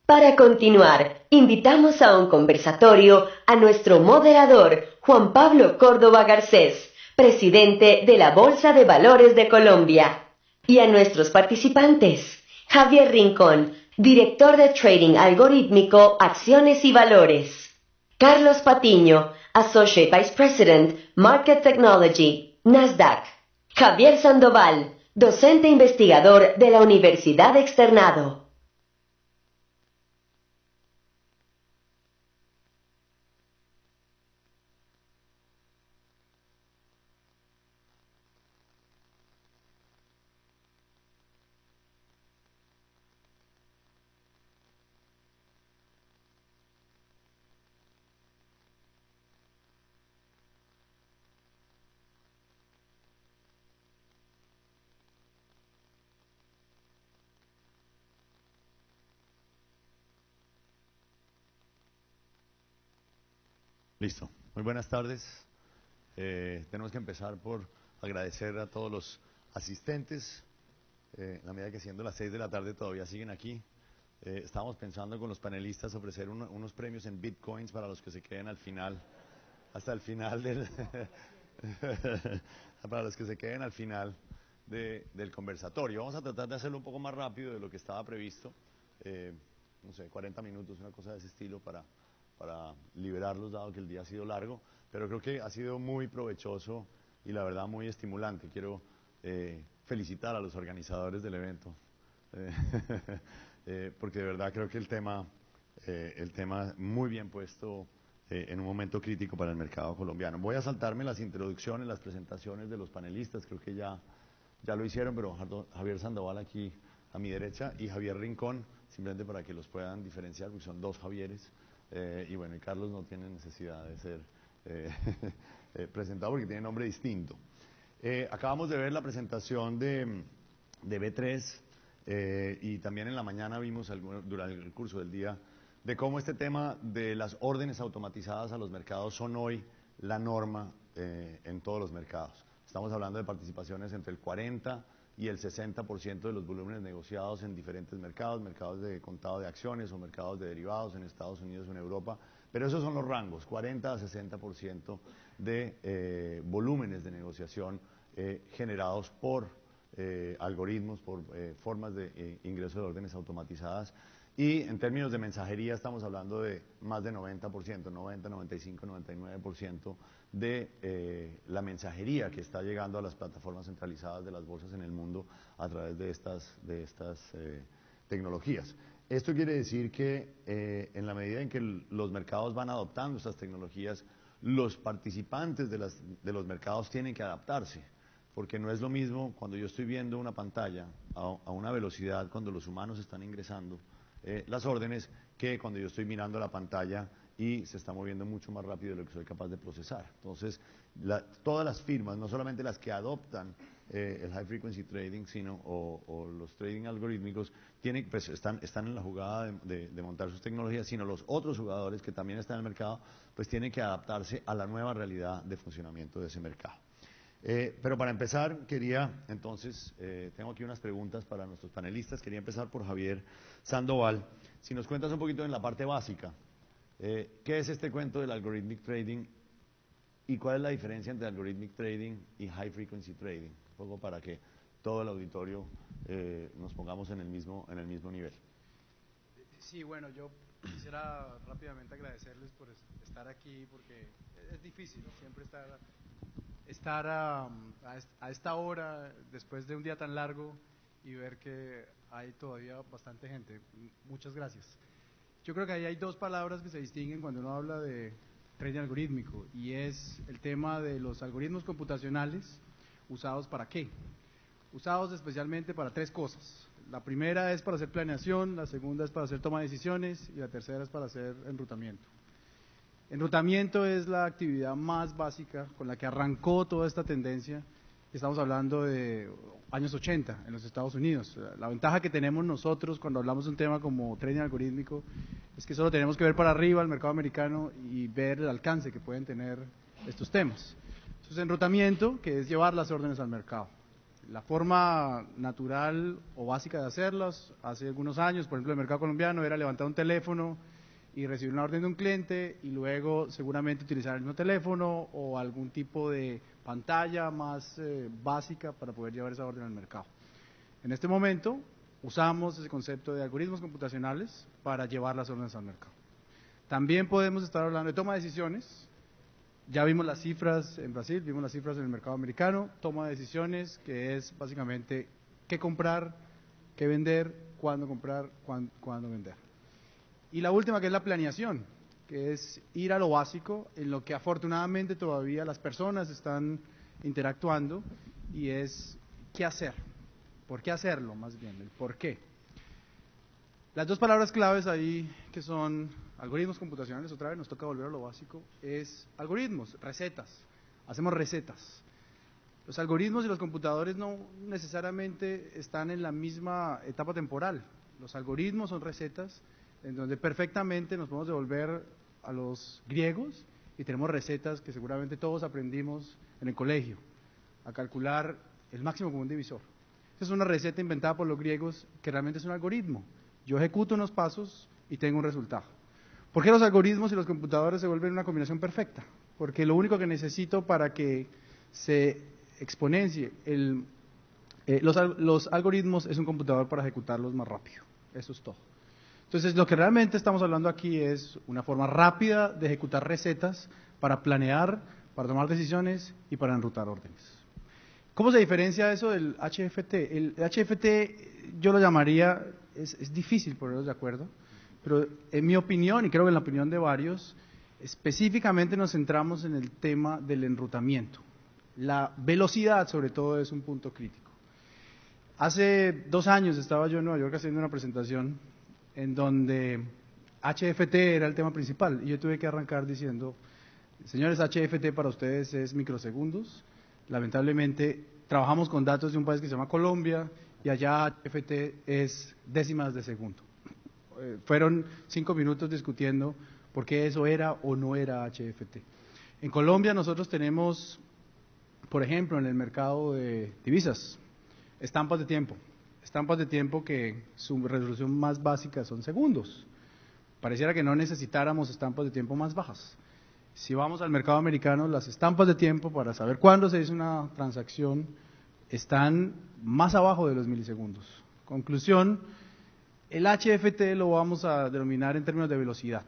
Para continuar, invitamos a un conversatorio a nuestro moderador, Juan Pablo Córdoba Garcés, presidente de la Bolsa de Valores de Colombia, y a nuestros participantes, Javier Rincón, director de Trading Algorítmico, Acciones y Valores, Carlos Patiño, Associate Vice President, Market Technology, Nasdaq, Javier Sandoval, docente investigador de la Universidad Externado. Listo. Muy buenas tardes. Tenemos que empezar por agradecer a todos los asistentes. En la medida que siendo las 6 de la tarde todavía siguen aquí. Estábamos pensando con los panelistas ofrecer unos premios en bitcoins para los que se queden al final, hasta el final del para los que se queden al final del conversatorio. Vamos a tratar de hacerlo un poco más rápido de lo que estaba previsto. No sé, 40 minutos, una cosa de ese estilo para liberarlos, dado que el día ha sido largo, pero creo que ha sido muy provechoso y la verdad muy estimulante. Quiero felicitar a los organizadores del evento, porque de verdad creo que el tema muy bien puesto en un momento crítico para el mercado colombiano. Voy a saltarme las introducciones, las presentaciones de los panelistas, creo que ya lo hicieron, pero Javier Sandoval aquí a mi derecha y Javier Rincón, simplemente para que los puedan diferenciar, porque son dos Javieres. Y bueno, y Carlos no tiene necesidad de ser presentado porque tiene nombre distinto. Acabamos de ver la presentación de B3 y también en la mañana vimos durante el curso del día de cómo este tema de las órdenes automatizadas a los mercados son hoy la norma en todos los mercados. Estamos hablando de participaciones entre el 40 y el 60% de los volúmenes negociados en diferentes mercados, mercados de contado de acciones o mercados de derivados en Estados Unidos o en Europa, pero esos son los rangos, 40 a 60% de volúmenes de negociación generados por algoritmos, por formas de ingreso de órdenes automatizadas. Y en términos de mensajería estamos hablando de más de 90%, 90, 95, 99% de la mensajería que está llegando a las plataformas centralizadas de las bolsas en el mundo a través de estas tecnologías. Esto quiere decir que en la medida en que los mercados van adoptando estas tecnologías, los participantes de los mercados tienen que adaptarse, porque no es lo mismo cuando yo estoy viendo una pantalla a una velocidad cuando los humanos están ingresando las órdenes que cuando yo estoy mirando la pantalla y se está moviendo mucho más rápido de lo que soy capaz de procesar. Entonces, todas las firmas, no solamente las que adoptan el high frequency trading, sino o los trading algorítmicos, pues están en la jugada de montar sus tecnologías, sino los otros jugadores que también están en el mercado, pues tienen que adaptarse a la nueva realidad de funcionamiento de ese mercado. Pero para empezar, tengo aquí unas preguntas para nuestros panelistas. Quería empezar por Javier Sandoval. Si nos cuentas un poquito en la parte básica, ¿qué es este cuento del algorithmic trading y cuál es la diferencia entre algorithmic trading y high frequency trading? Un poco para que todo el auditorio nos pongamos en el mismo nivel. Sí, bueno, yo quisiera rápidamente agradecerles por estar aquí, porque es difícil siempre estar a esta hora, después de un día tan largo, y ver que hay todavía bastante gente. Muchas gracias. Yo creo que ahí hay dos palabras que se distinguen cuando uno habla de trading algorítmico, y es el tema de los algoritmos computacionales. ¿Usados para qué? Usados especialmente para tres cosas. La primera es para hacer planeación, la segunda es para hacer toma de decisiones, y la tercera es para hacer enrutamiento. Enrutamiento es la actividad más básica con la que arrancó toda esta tendencia. Estamos hablando de años 80 en los Estados Unidos. La ventaja que tenemos nosotros cuando hablamos de un tema como trading algorítmico es que solo tenemos que ver para arriba al mercado americano y ver el alcance que pueden tener estos temas. Entonces, enrutamiento, que es llevar las órdenes al mercado. La forma natural o básica de hacerlas, hace algunos años, por ejemplo, el mercado colombiano era levantar un teléfono y recibir una orden de un cliente y luego seguramente utilizar el mismo teléfono o algún tipo de pantalla más básica para poder llevar esa orden al mercado. En este momento usamos ese concepto de algoritmos computacionales para llevar las órdenes al mercado. También podemos estar hablando de toma de decisiones. Ya vimos las cifras en Brasil, vimos las cifras en el mercado americano, toma de decisiones, que es básicamente qué comprar, qué vender, cuándo comprar, cuándo vender. Y la última, que es la planeación, que es ir a lo básico, en lo que afortunadamente todavía las personas están interactuando, y es qué hacer, por qué hacerlo más bien, el por qué. Las dos palabras claves ahí, que son algoritmos computacionales, otra vez nos toca volver a lo básico, es algoritmos, recetas, hacemos recetas. Los algoritmos y los computadores no necesariamente están en la misma etapa temporal. Los algoritmos son recetas en donde perfectamente nos podemos devolver a los griegos y tenemos recetas que seguramente todos aprendimos en el colegio, a calcular el máximo común divisor. Esa es una receta inventada por los griegos que realmente es un algoritmo. Yo ejecuto unos pasos y tengo un resultado. ¿Por qué los algoritmos y los computadores se vuelven una combinación perfecta? Porque lo único que necesito para que se exponencie los algoritmos es un computador para ejecutarlos más rápido. Eso es todo. Entonces, lo que realmente estamos hablando aquí es una forma rápida de ejecutar recetas para planear, para tomar decisiones y para enrutar órdenes. ¿Cómo se diferencia eso del HFT? El HFT yo lo llamaría, es difícil ponerlos de acuerdo, pero en mi opinión, y creo que en la opinión de varios, específicamente nos centramos en el tema del enrutamiento. La velocidad, sobre todo, es un punto crítico. Hace 2 años estaba yo en Nueva York haciendo una presentación en donde HFT era el tema principal, y yo tuve que arrancar diciendo, señores, HFT para ustedes es microsegundos. Lamentablemente, trabajamos con datos de un país que se llama Colombia, y allá HFT es décimas de segundo. Fueron 5 minutos discutiendo por qué eso era o no era HFT. En Colombia nosotros tenemos, por ejemplo, en el mercado de divisas, estampas de tiempo que su resolución más básica son segundos. Pareciera que no necesitáramos estampas de tiempo más bajas. Si vamos al mercado americano, las estampas de tiempo para saber cuándo se hizo una transacción están más abajo de los milisegundos. Conclusión, el HFT lo vamos a denominar en términos de velocidad.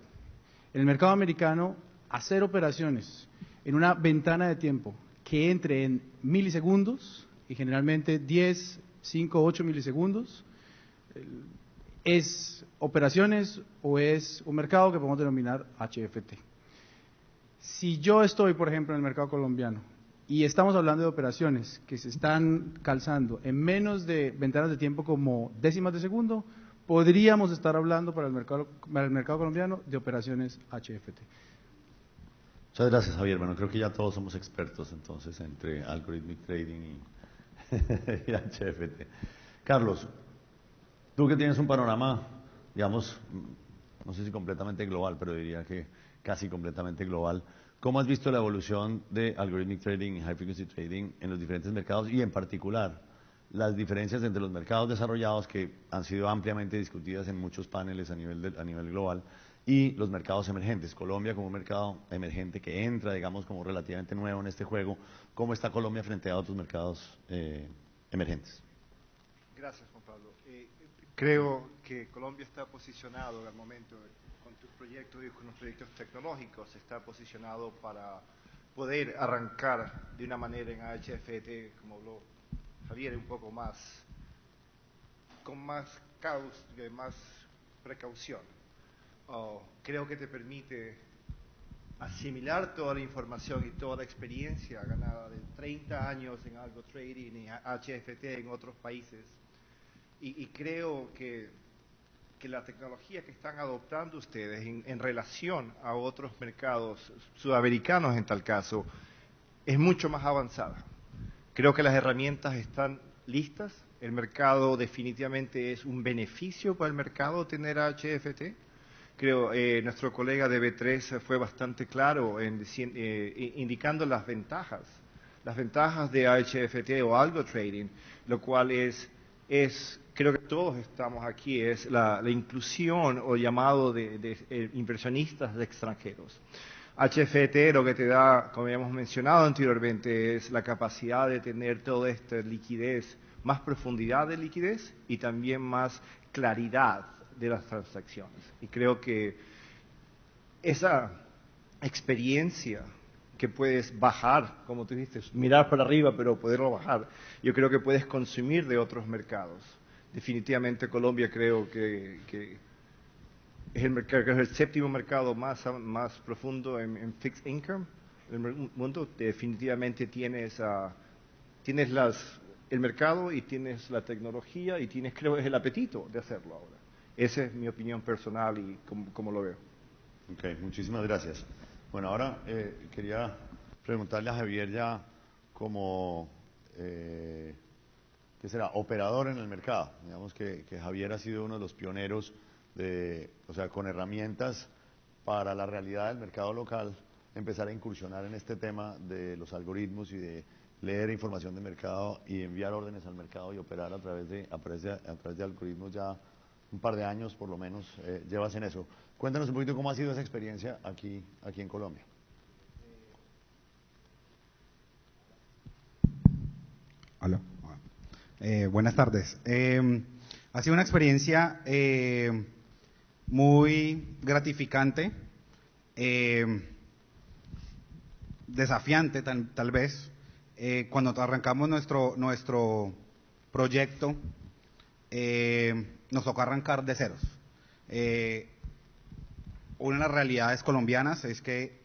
En el mercado americano, hacer operaciones en una ventana de tiempo que entre en milisegundos, y generalmente 10, 5, 8 milisegundos, es operaciones o es un mercado que podemos denominar HFT. Si yo estoy, por ejemplo, en el mercado colombiano y estamos hablando de operaciones que se están calzando en menos de ventanas de tiempo como décimas de segundo, podríamos estar hablando para el mercado colombiano de operaciones HFT. Muchas gracias, Javier. Bueno, creo que ya todos somos expertos entonces entre algorithmic trading y HFT. Carlos, tú que tienes un panorama, digamos, no sé si completamente global, pero diría que casi completamente global, ¿cómo has visto la evolución de algorithmic trading y high frequency trading en los diferentes mercados y en particular las diferencias entre los mercados desarrollados que han sido ampliamente discutidas en muchos paneles a nivel global y los mercados emergentes? Colombia como un mercado emergente que entra, digamos, como relativamente nuevo en este juego. ¿Cómo está Colombia frente a otros mercados emergentes? Gracias, Juan Pablo. Creo que Colombia está posicionado al momento con tus proyectos y con los proyectos tecnológicos, está posicionado para poder arrancar de una manera en HFT, como habló Javier, un poco más, con más precaución. Creo que te permite asimilar toda la información y toda la experiencia ganada de 30 años en algo trading y HFT en otros países. Y creo que la tecnología que están adoptando ustedes en relación a otros mercados sudamericanos en tal caso es mucho más avanzada. Creo que las herramientas están listas. El mercado definitivamente es un beneficio para el mercado tener HFT. Creo nuestro colega de B3 fue bastante claro indicando las ventajas las ventajas de HFT o algo trading, lo cual creo que todos estamos aquí, es la inclusión o llamado de inversionistas extranjeros. HFT lo que te da, como habíamos mencionado anteriormente, es la capacidad de tener toda esta liquidez, más profundidad de liquidez y también más claridad de las transacciones. Y creo que esa experiencia que puedes bajar, como tú dijiste, mirar para arriba pero poderlo bajar, yo creo que puedes consumir de otros mercados. Definitivamente Colombia creo que es el séptimo mercado más profundo en fixed income en el mundo. Definitivamente tienes el mercado y tienes la tecnología y tienes, creo, el apetito de hacerlo ahora. Esa es mi opinión personal y como lo veo. Ok, muchísimas gracias. Bueno, ahora quería preguntarle a Javier ya como, ¿qué será? Operador en el mercado. Digamos que Javier ha sido uno de los pioneros o sea, con herramientas para la realidad del mercado local, empezar a incursionar en este tema de los algoritmos y de leer información de mercado y enviar órdenes al mercado y operar a través de algoritmos ya un par de años por lo menos llevas en eso. Cuéntanos un poquito cómo ha sido esa experiencia aquí en Colombia. Hola. Buenas tardes. Ha sido una experiencia muy gratificante, desafiante tal vez. Cuando arrancamos nuestro proyecto, nos tocó arrancar de ceros. Una de las realidades colombianas es que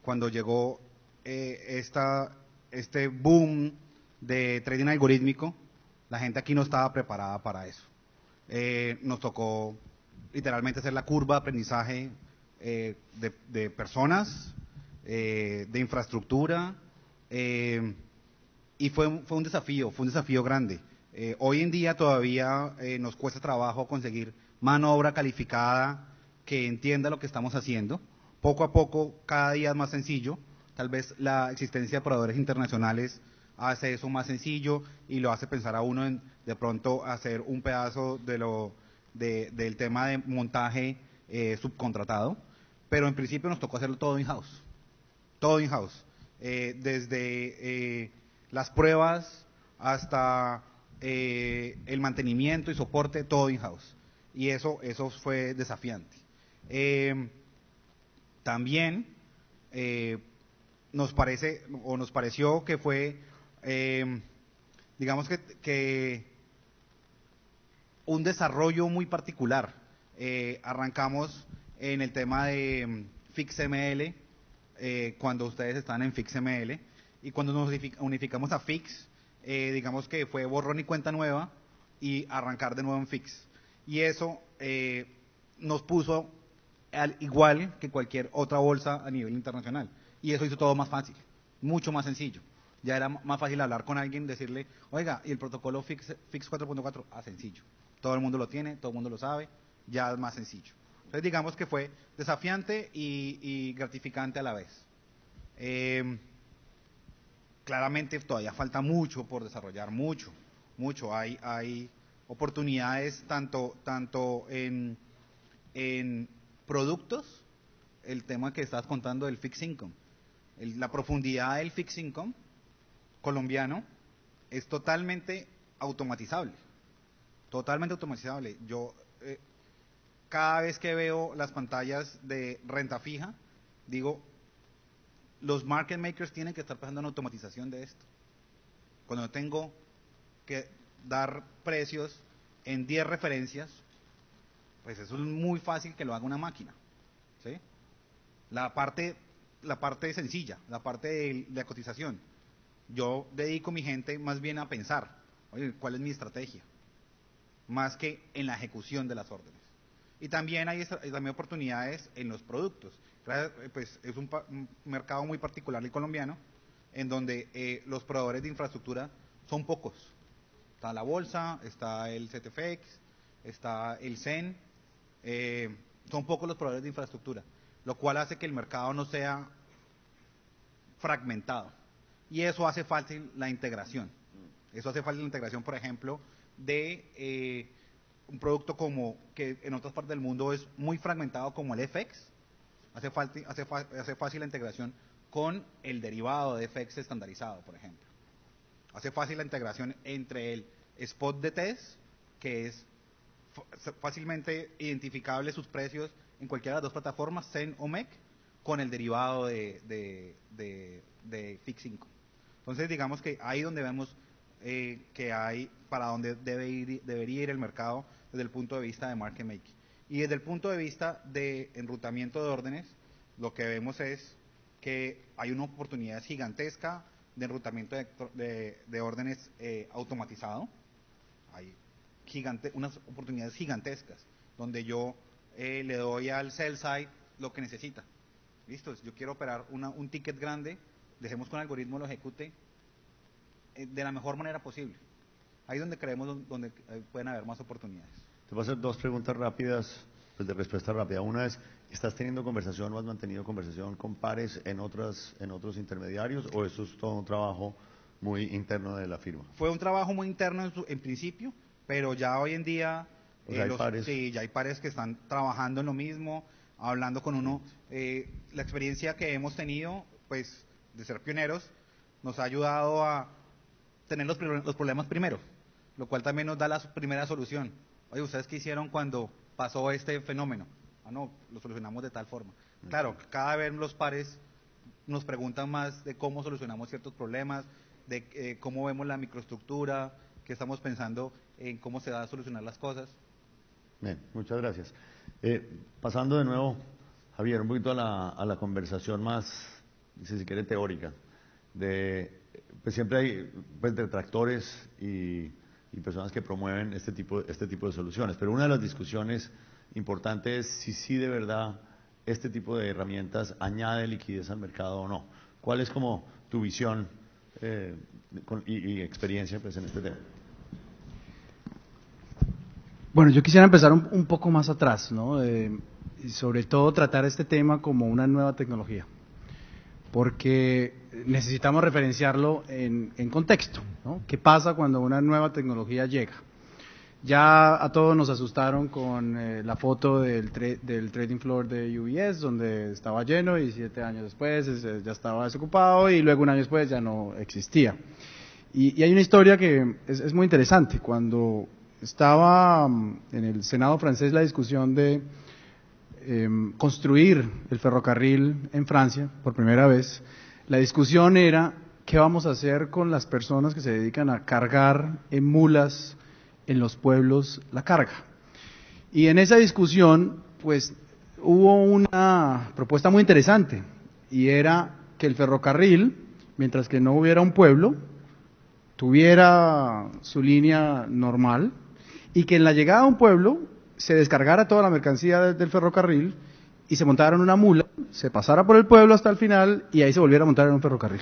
cuando llegó este boom de trading algorítmico, la gente aquí no estaba preparada para eso. Nos tocó literalmente hacer la curva de aprendizaje de personas, de infraestructura, y fue un desafío grande. Hoy en día todavía nos cuesta trabajo conseguir mano de obra calificada que entienda lo que estamos haciendo. Poco a poco, cada día es más sencillo. Tal vez la existencia de proveedores internacionales hace eso más sencillo y lo hace pensar a uno en de pronto hacer un pedazo del tema de montaje subcontratado, pero en principio nos tocó hacerlo todo in-house. Todo in-house. Desde las pruebas hasta el mantenimiento y soporte, todo in-house. Y eso fue desafiante. También nos pareció que fue, digamos que un desarrollo muy particular. Arrancamos en el tema de FixML, cuando ustedes están en FixML, y cuando nos unificamos a Fix, digamos que fue borrón y cuenta nueva y arrancar de nuevo en Fix. Y eso nos puso al igual que cualquier otra bolsa a nivel internacional. Y eso hizo todo más fácil, mucho más sencillo. Ya era más fácil hablar con alguien, decirle, oiga, ¿y el protocolo Fix 4.4? Sencillo. Todo el mundo lo tiene, todo el mundo lo sabe, ya es más sencillo. Entonces digamos que fue desafiante y gratificante a la vez. Claramente todavía falta mucho por desarrollar, mucho. Hay oportunidades tanto en productos, el tema que estás contando del fixed income, la profundidad del fixed income colombiano es totalmente automatizable. Yo cada vez que veo las pantallas de renta fija, digo, los market makers tienen que estar pensando en automatización de esto. Cuando tengo que dar precios en 10 referencias, pues eso es muy fácil que lo haga una máquina, ¿sí? La parte sencilla, la parte de la cotización, yo dedico mi gente más bien a pensar, oye, ¿cuál es mi estrategia? Más que en la ejecución de las órdenes. Y también hay también oportunidades en los productos. Pues es un mercado muy particular el colombiano, en donde los proveedores de infraestructura son pocos. Está la bolsa, está el CTFX, está el CEN, son pocos los proveedores de infraestructura, lo cual hace que el mercado no sea fragmentado. Y eso hace fácil la integración. Eso hace fácil la integración, por ejemplo, de un producto como que en otras partes del mundo es muy fragmentado como el FX. Hace fácil la integración con el derivado de FX estandarizado, por ejemplo. Hace fácil la integración entre el spot de test, que es fácilmente identificable sus precios en cualquiera de las dos plataformas, CEN o MEC, con el derivado de FIX 5. Entonces, digamos que ahí donde vemos que hay para donde debería ir el mercado desde el punto de vista de market making. Y desde el punto de vista de enrutamiento de órdenes, lo que vemos es que hay una oportunidad gigantesca de enrutamiento de órdenes automatizado. Hay unas oportunidades gigantescas donde yo le doy al sell side lo que necesita. Listo, yo quiero operar un ticket grande, dejemos que un algoritmo lo ejecute de la mejor manera posible. Ahí donde creemos donde pueden haber más oportunidades. Te voy a hacer dos preguntas rápidas, pues de respuesta rápida. Una es, ¿estás teniendo conversación o has mantenido conversación con pares en otros intermediarios, o eso es todo un trabajo muy interno de la firma? Fue un trabajo muy interno en principio, pero ya hoy en día ya hay pares que están trabajando en lo mismo, hablando con uno. La experiencia que hemos tenido, pues, de ser pioneros, nos ha ayudado a tener los problemas primero, lo cual también nos da la primera solución. Oye, ¿ustedes qué hicieron cuando pasó este fenómeno? No, lo solucionamos de tal forma. Claro, cada vez los pares nos preguntan más de cómo solucionamos ciertos problemas, de cómo vemos la microestructura, que estamos pensando en cómo se va a solucionar las cosas. Bien, muchas gracias. Pasando de nuevo, Javier, un poquito a la conversación más, si se quiere, teórica. Pues siempre hay pues, detractores y personas que promueven este tipo de soluciones, pero una de las discusiones importantes es si sí de verdad este tipo de herramientas añade liquidez al mercado o no. ¿Cuál es como tu visión y experiencia pues, en este tema? Bueno, yo quisiera empezar un poco más atrás, ¿no? Y sobre todo tratar este tema como una nueva tecnología, porque necesitamos referenciarlo en contexto, ¿no? ¿Qué pasa cuando una nueva tecnología llega? Ya a todos nos asustaron con la foto del trading floor de UBS, donde estaba lleno, y 7 años después ya estaba desocupado, y luego un año después ya no existía. Y hay una historia que es muy interesante. Cuando estaba en el Senado francés la discusión de construir el ferrocarril en Francia por primera vez, la discusión era qué vamos a hacer con las personas que se dedican a cargar en mulas en los pueblos la carga. Y en esa discusión, pues, hubo una propuesta muy interesante, y era que el ferrocarril, mientras que no hubiera un pueblo, tuviera su línea normal, y que en la llegada a un pueblo se descargara toda la mercancía del ferrocarril y se montara en una mula, se pasara por el pueblo hasta el final y ahí se volviera a montar en un ferrocarril.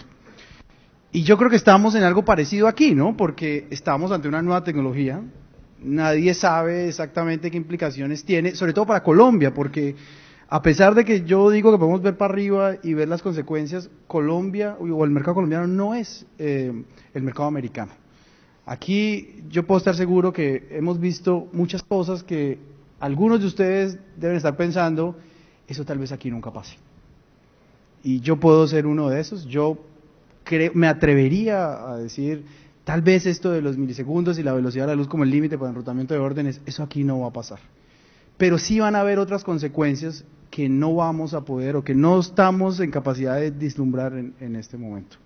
Y yo creo que estamos en algo parecido aquí, ¿no? Porque estamos ante una nueva tecnología, nadie sabe exactamente qué implicaciones tiene, sobre todo para Colombia, porque a pesar de que yo digo que podemos ver para arriba y ver las consecuencias, Colombia o el mercado colombiano no es el mercado americano. Aquí yo puedo estar seguro que hemos visto muchas cosas que algunos de ustedes deben estar pensando, eso tal vez aquí nunca pase. Y yo puedo ser uno de esos. Yo me atrevería a decir, tal vez esto de los milisegundos y la velocidad de la luz como el límite para enrutamiento de órdenes, eso aquí no va a pasar. Pero sí van a haber otras consecuencias que no vamos a poder o que no estamos en capacidad de vislumbrar en este momento.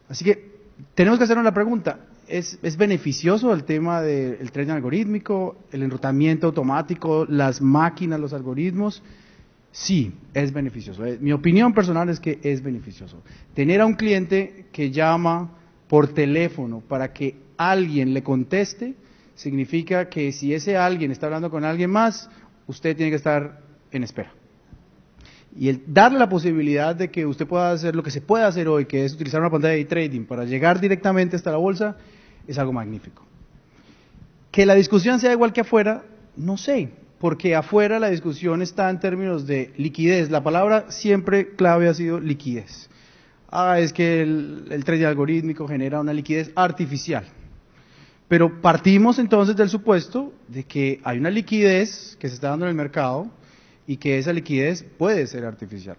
Así que tenemos que hacernos la pregunta, ¿es beneficioso el tema del trading algorítmico, el enrutamiento automático, las máquinas, los algoritmos? Sí, es beneficioso. Mi opinión personal es que es beneficioso. Tener a un cliente que llama por teléfono para que alguien le conteste, significa que si ese alguien está hablando con alguien más, usted tiene que estar en espera. Y el darle la posibilidad de que usted pueda hacer lo que se puede hacer hoy, que es utilizar una pantalla de trading para llegar directamente hasta la bolsa, es algo magnífico. Que la discusión sea igual que afuera, no sé, porque afuera la discusión está en términos de liquidez. La palabra siempre clave ha sido liquidez. es que el trading algorítmico genera una liquidez artificial. Pero partimos entonces del supuesto de que hay una liquidez que se está dando en el mercado y que esa liquidez puede ser artificial.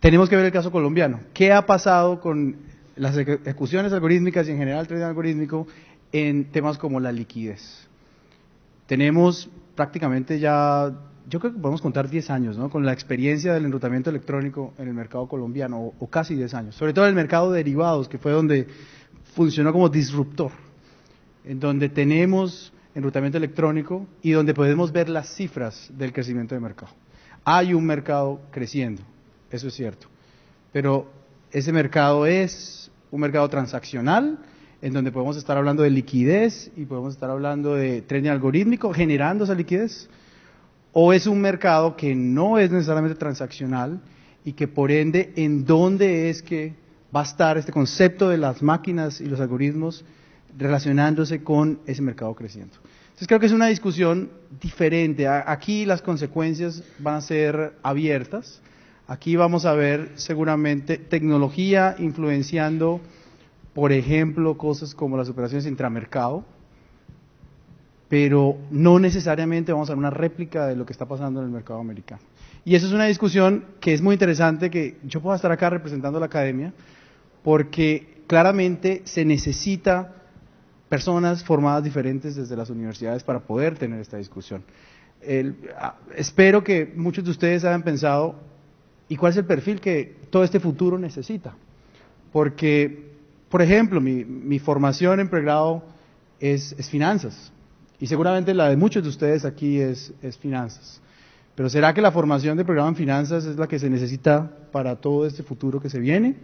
Tenemos que ver el caso colombiano. ¿Qué ha pasado con las ejecuciones algorítmicas y en general el trading algorítmico en temas como la liquidez? Tenemos prácticamente ya, yo creo que podemos contar 10 años, ¿no?, con la experiencia del enrutamiento electrónico en el mercado colombiano, o casi 10 años, sobre todo en el mercado de derivados, que fue donde funcionó como disruptor, en donde tenemos enrutamiento electrónico y donde podemos ver las cifras del crecimiento de mercado. Hay un mercado creciendo, eso es cierto, pero ese mercado es un mercado transaccional, en donde podemos estar hablando de liquidez y podemos estar hablando de trading algorítmico generando esa liquidez, o es un mercado que no es necesariamente transaccional y que por ende, ¿en dónde es que va a estar este concepto de las máquinas y los algoritmos relacionándose con ese mercado creciendo? Entonces creo que es una discusión diferente. Aquí las consecuencias van a ser abiertas. Aquí vamos a ver seguramente tecnología influenciando, por ejemplo, cosas como las operaciones intramercado, pero no necesariamente vamos a ver una réplica de lo que está pasando en el mercado americano. Y eso es una discusión que es muy interesante, que yo pueda estar acá representando a la academia, porque claramente se necesita personas formadas diferentes desde las universidades para poder tener esta discusión. Espero que muchos de ustedes hayan pensado, ¿y cuál es el perfil que todo este futuro necesita? Porque, por ejemplo, mi formación en pregrado es finanzas, y seguramente la de muchos de ustedes aquí es finanzas. Pero ¿será que la formación de pregrado en finanzas es la que se necesita para todo este futuro que se viene?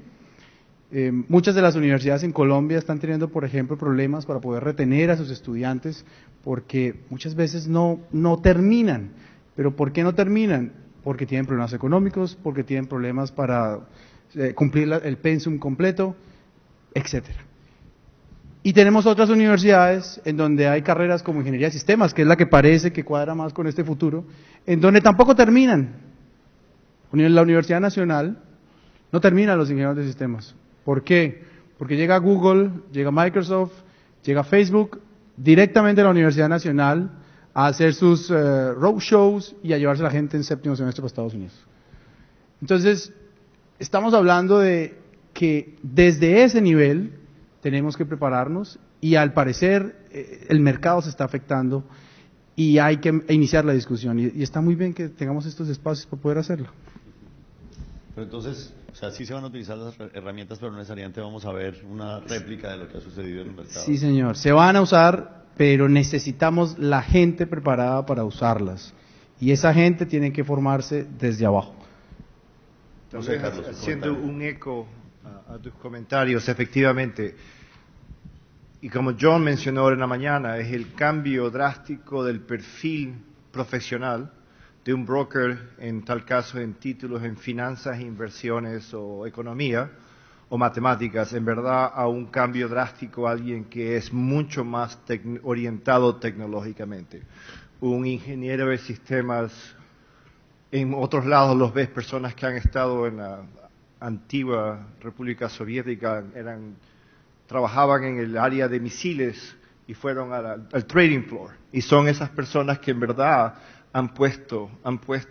Muchas de las universidades en Colombia están teniendo, por ejemplo, problemas para poder retener a sus estudiantes porque muchas veces no terminan. ¿Pero por qué no terminan? Porque tienen problemas económicos, porque tienen problemas para cumplir el pensum completo, etcétera. Y tenemos otras universidades en donde hay carreras como ingeniería de sistemas, que es la que parece que cuadra más con este futuro, en donde tampoco terminan. La Universidad Nacional no termina los ingenieros de sistemas. ¿Por qué? Porque llega Google, llega Microsoft, llega Facebook directamente a la Universidad Nacional a hacer sus roadshows y a llevarse a la gente en séptimo semestre para Estados Unidos. Entonces, estamos hablando de que desde ese nivel tenemos que prepararnos y al parecer el mercado se está afectando y hay que iniciar la discusión y está muy bien que tengamos estos espacios para poder hacerlo. Pero entonces, o sea, sí se van a utilizar las herramientas, pero no necesariamente vamos a ver una réplica de lo que ha sucedido en el mercado. Sí, señor, se van a usar, pero necesitamos la gente preparada para usarlas y esa gente tiene que formarse desde abajo. Entonces, Carlos, haciendo un eco a tus comentarios, efectivamente, y como John mencionó ahora en la mañana, es el cambio drástico del perfil profesional de un broker, en tal caso en títulos en finanzas, inversiones o economía o matemáticas, en verdad a un cambio drástico a alguien que es mucho más orientado tecnológicamente. Un ingeniero de sistemas, en otros lados los ves personas que han estado en la antigua República Soviética, trabajaban en el área de misiles y fueron al trading floor. Y son esas personas que en verdad han puesto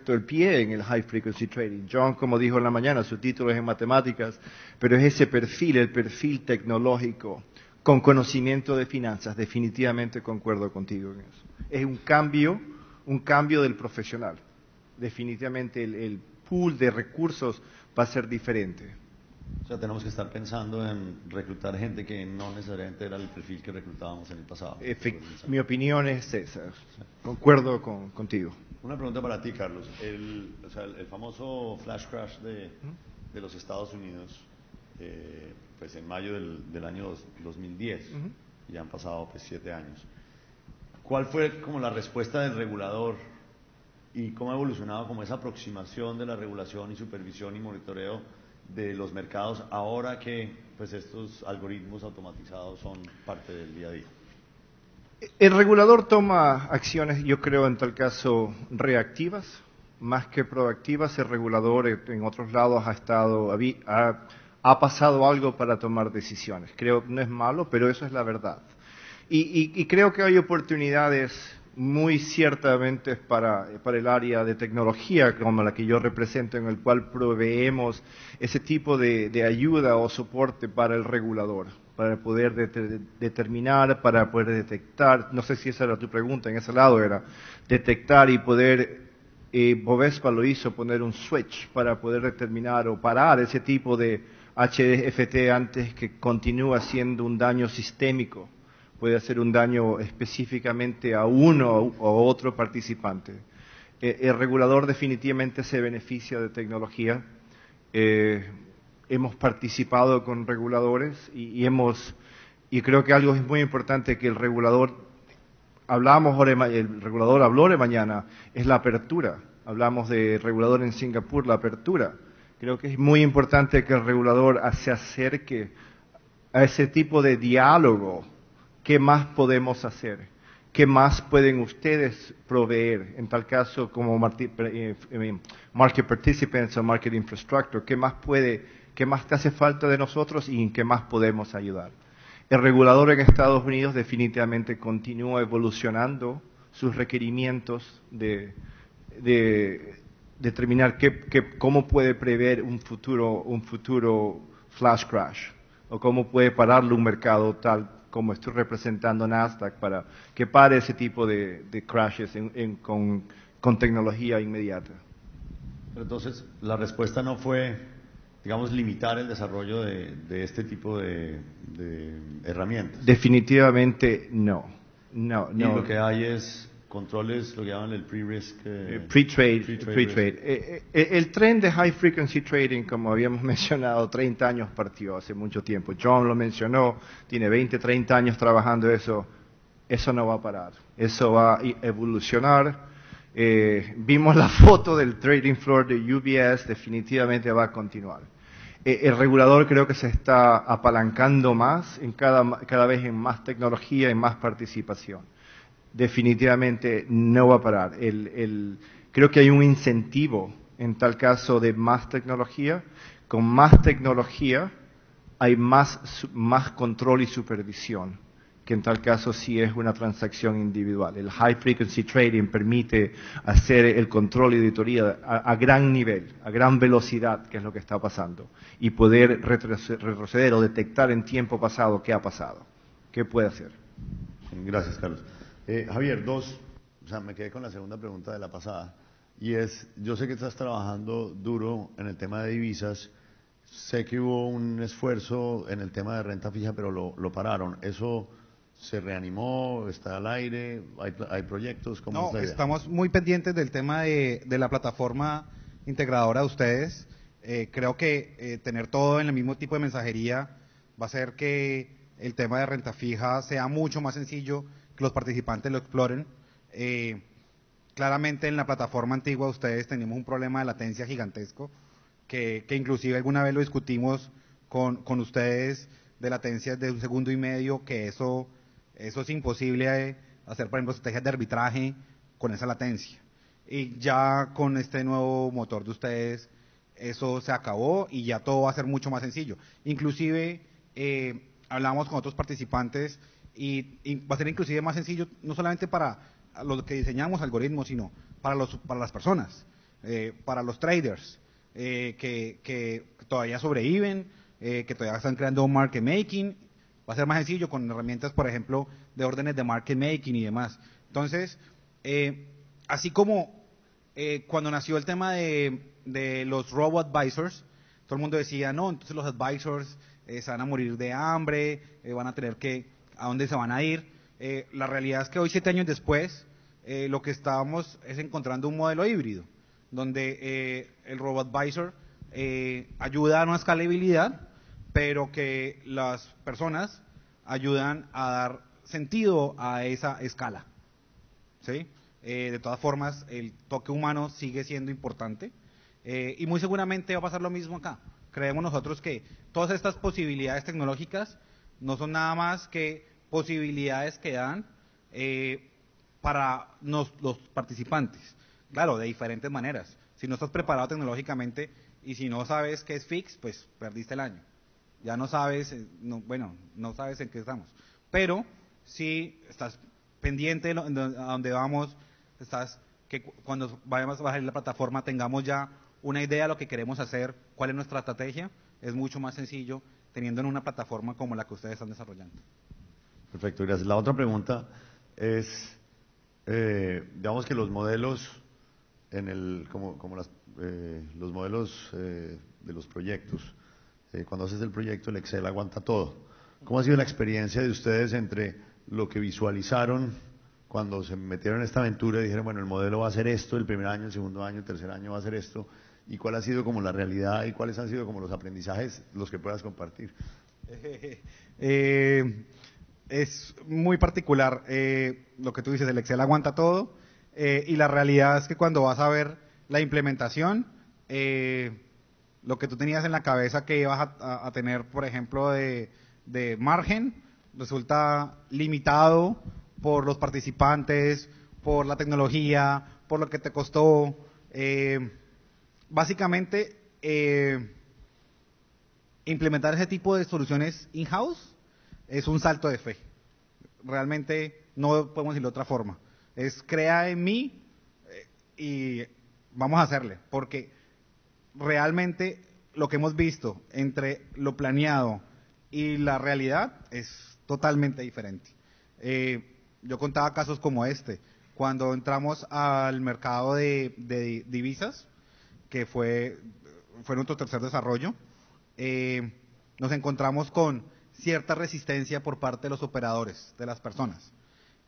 el pie en el high frequency trading. John, como dijo en la mañana, su título es en matemáticas, pero es ese perfil, el perfil tecnológico, con conocimiento de finanzas. Definitivamente concuerdo contigo en eso. Es un cambio del profesional. Definitivamente el pool de recursos va a ser diferente. O sea, tenemos que estar pensando en reclutar gente que no necesariamente era el perfil que reclutábamos en el pasado. Mi opinión es esa. Concuerdo contigo. Una pregunta para ti, Carlos. El famoso flash crash de los Estados Unidos, pues en mayo del año 2010, ya han pasado pues 7 años. ¿Cuál fue como la respuesta del regulador y cómo ha evolucionado como esa aproximación de la regulación y supervisión y monitoreo de los mercados ahora que pues estos algoritmos automatizados son parte del día a día? El regulador toma acciones, yo creo, en tal caso reactivas, más que proactivas, el regulador en otros lados ha pasado algo para tomar decisiones. Creo no es malo, pero eso es la verdad. Y creo que hay oportunidades muy ciertamente para el área de tecnología como la que yo represento, en el cual proveemos ese tipo de ayuda o soporte para el regulador, para poder determinar, para poder detectar, no sé si esa era tu pregunta, en ese lado era, detectar y poder, Bovespa lo hizo, poner un switch para poder determinar o parar ese tipo de HFT antes que continúe haciendo un daño sistémico. Puede hacer un daño específicamente a uno o a otro participante. El regulador definitivamente se beneficia de tecnología. Hemos participado con reguladores y creo que algo es muy importante que el regulador habló de mañana, es la apertura. Hablamos de regulador en Singapur, la apertura. Creo que es muy importante que el regulador se acerque a ese tipo de diálogo. ¿Qué más podemos hacer? ¿Qué más pueden ustedes proveer? En tal caso, como market participants o market infrastructure, ¿qué más te hace falta de nosotros y en qué más podemos ayudar? El regulador en Estados Unidos definitivamente continúa evolucionando sus requerimientos de determinar cómo puede prever un futuro flash crash o cómo puede pararle un mercado tal como estoy representando Nasdaq para que pare ese tipo de crashes con tecnología inmediata. Pero entonces, la respuesta no fue, digamos, limitar el desarrollo de este tipo de herramientas. Definitivamente no. Y lo que hay es controles, lo que llaman el pre-risk. Pre-trade. El tren de high frequency trading, como habíamos mencionado, 30 años partió hace mucho tiempo. John lo mencionó, tiene 20, 30 años trabajando eso. Eso no va a parar. Eso va a evolucionar. Vimos la foto del trading floor de UBS, definitivamente va a continuar. El regulador creo que se está apalancando más, cada vez en más tecnología y más participación. Definitivamente no va a parar. Creo que hay un incentivo en tal caso de más tecnología. Con más tecnología hay más control y supervisión, que en tal caso sí es una transacción individual. El high frequency trading permite hacer el control y auditoría a gran nivel, a gran velocidad, que es lo que está pasando, y poder retroceder o detectar en tiempo pasado qué ha pasado, qué puede hacer. Gracias, Carlos. Javier, me quedé con la segunda pregunta de la pasada, y es, yo sé que estás trabajando duro en el tema de divisas, sé que hubo un esfuerzo en el tema de renta fija, pero lo pararon. ¿Eso se reanimó? ¿Está al aire? ¿Hay proyectos? ¿Cómo No, es la idea? estamos muy pendientes del tema de la plataforma integradora de ustedes. Creo que tener todo en el mismo tipo de mensajería va a hacer que el tema de renta fija sea mucho más sencillo, que los participantes lo exploren. Claramente en la plataforma antigua ustedes teníamos un problema de latencia gigantesco, que inclusive alguna vez lo discutimos con ustedes, de latencias de 1,5 segundos, que eso es imposible hacer, por ejemplo, estrategias de arbitraje con esa latencia. Y ya con este nuevo motor de ustedes, eso se acabó y ya todo va a ser mucho más sencillo. Inclusive, hablamos con otros participantes y va a ser inclusive más sencillo, no solamente para los que diseñamos algoritmos, sino para las personas, para los traders, que todavía sobreviven, que todavía están creando market making. Va a ser más sencillo con herramientas, por ejemplo, de órdenes de market making y demás. Entonces, así como cuando nació el tema de los robo-advisors, todo el mundo decía, no, entonces los advisors se van a morir de hambre, van a tener ¿a dónde se van a ir? La realidad es que hoy, 7 años después, lo que estábamos es encontrando un modelo híbrido, donde el robo-advisor ayuda a una escalabilidad, pero que las personas ayudan a dar sentido a esa escala, ¿sí? De todas formas, el toque humano sigue siendo importante, y muy seguramente va a pasar lo mismo acá. Creemos nosotros que todas estas posibilidades tecnológicas no son nada más que posibilidades que dan para los participantes. Claro, de diferentes maneras. Si no estás preparado tecnológicamente y si no sabes qué es Fix, pues perdiste el año. Ya no sabes, no sabes en qué estamos. Pero si estás pendiente a dónde vamos, que cuando vayamos a bajar la plataforma tengamos ya una idea de lo que queremos hacer, cuál es nuestra estrategia, es mucho más sencillo teniendo en una plataforma como la que ustedes están desarrollando. Perfecto, gracias. La otra pregunta es, digamos que los modelos, los modelos de los proyectos, cuando haces el proyecto el Excel aguanta todo. ¿Cómo ha sido la experiencia de ustedes entre lo que visualizaron cuando se metieron en esta aventura y dijeron, bueno, el modelo va a ser esto, el primer año, el segundo año, el tercer año va a ser esto, y cuál ha sido como la realidad y cuáles han sido como los aprendizajes, los que puedas compartir? Es muy particular. Lo que tú dices, el Excel aguanta todo, y la realidad es que cuando vas a ver la implementación, lo que tú tenías en la cabeza que ibas a tener, por ejemplo, de margen, resulta limitado por los participantes, por la tecnología, por lo que te costó. Básicamente, implementar ese tipo de soluciones in-house es un salto de fe. Realmente no podemos decirlo de otra forma. Es crea en mí y vamos a hacerle, porque realmente lo que hemos visto entre lo planeado y la realidad es totalmente diferente. Yo contaba casos como este, cuando entramos al mercado de divisas, que fue nuestro tercer desarrollo, nos encontramos con cierta resistencia por parte de los operadores, de las personas.